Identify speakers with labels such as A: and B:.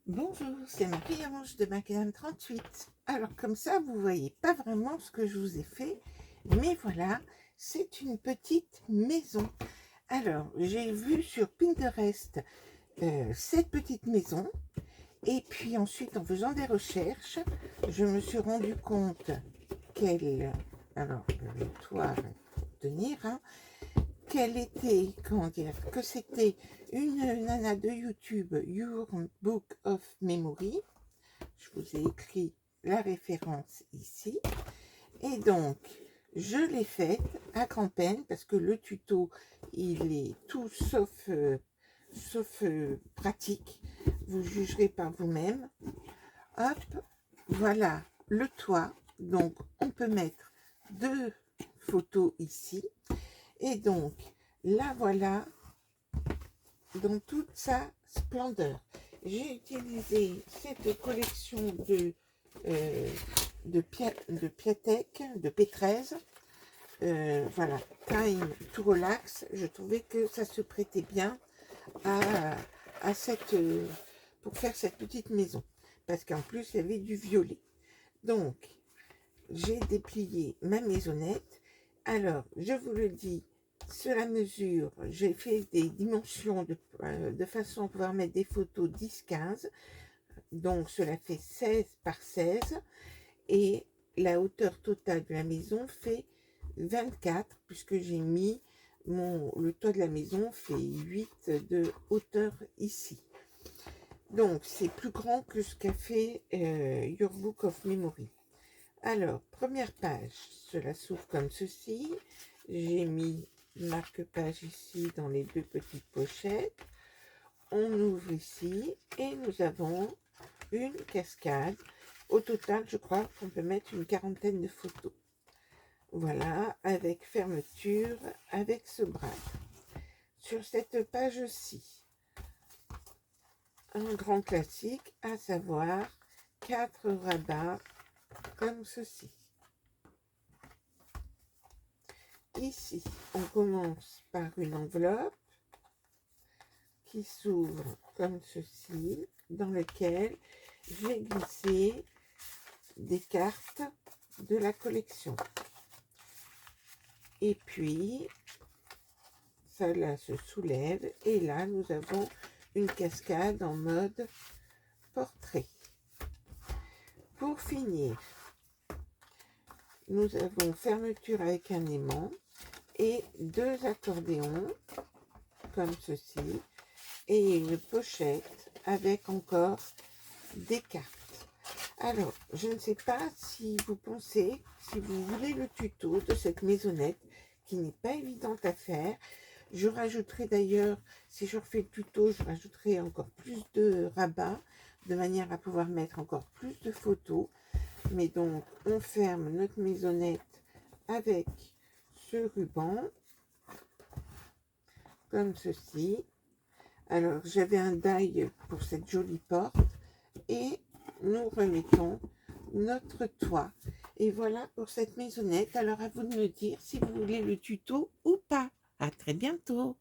A: Bonjour, c'est Marie-Ange de Macadam 38. Alors comme ça, vous voyez pas vraiment ce que je vous ai fait, mais voilà, c'est une petite maison. Alors, j'ai vu sur Pinterest cette petite maison, et puis ensuite, en faisant des recherches, je me suis rendu compte qu'elle, alors, le toit va tenir, hein, qu'elle était, comment dire, que c'était une nana de YouTube, Your Book of Memory. Je vous ai écrit la référence ici. Et donc, je l'ai faite à grand-peine parce que le tuto, il est tout sauf pratique. Vous jugerez par vous-même. Hop, voilà le toit. Donc, on peut mettre deux photos ici. Et donc, là, voilà, dans toute sa splendeur. J'ai utilisé cette collection de Piatek, de P13. Voilà, Time to Relax. Je trouvais que ça se prêtait bien à cette, pour faire cette petite maison. Parce qu'en plus, il y avait du violet. Donc, j'ai déplié ma maisonnette. Alors, je vous le dis, sur la mesure, j'ai fait des dimensions de façon à pouvoir mettre des photos 10-15. Donc, cela fait 16 par 16. Et la hauteur totale de la maison fait 24, puisque j'ai mis le toit de la maison fait 8 de hauteur ici. Donc, c'est plus grand que ce qu'a fait Your Book of Memory. Alors, première page, cela s'ouvre comme ceci. J'ai mis marque-page ici dans les deux petites pochettes. On ouvre ici et nous avons une cascade. Au total, je crois qu'on peut mettre une quarantaine de photos. Voilà, avec fermeture, avec ce bras. Sur cette page-ci, un grand classique, à savoir 4 rabats comme ceci. Ici, on commence par une enveloppe qui s'ouvre comme ceci, dans laquelle j'ai glissé des cartes de la collection. Et puis, cela se soulève et là, nous avons une cascade en mode portrait. Pour finir, nous avons fermeture avec un aimant et deux accordéons comme ceci et une pochette avec encore des cartes. Alors, je ne sais pas si vous pensez, si vous voulez le tuto de cette maisonnette qui n'est pas évidente à faire. Je rajouterai d'ailleurs, si je refais le tuto, je rajouterai encore plus de rabats de manière à pouvoir mettre encore plus de photos. Mais donc, on ferme notre maisonnette avec ce ruban, comme ceci. Alors, j'avais un die pour cette jolie porte. Et nous remettons notre toit. Et voilà pour cette maisonnette. Alors, à vous de me dire si vous voulez le tuto ou pas. À très bientôt.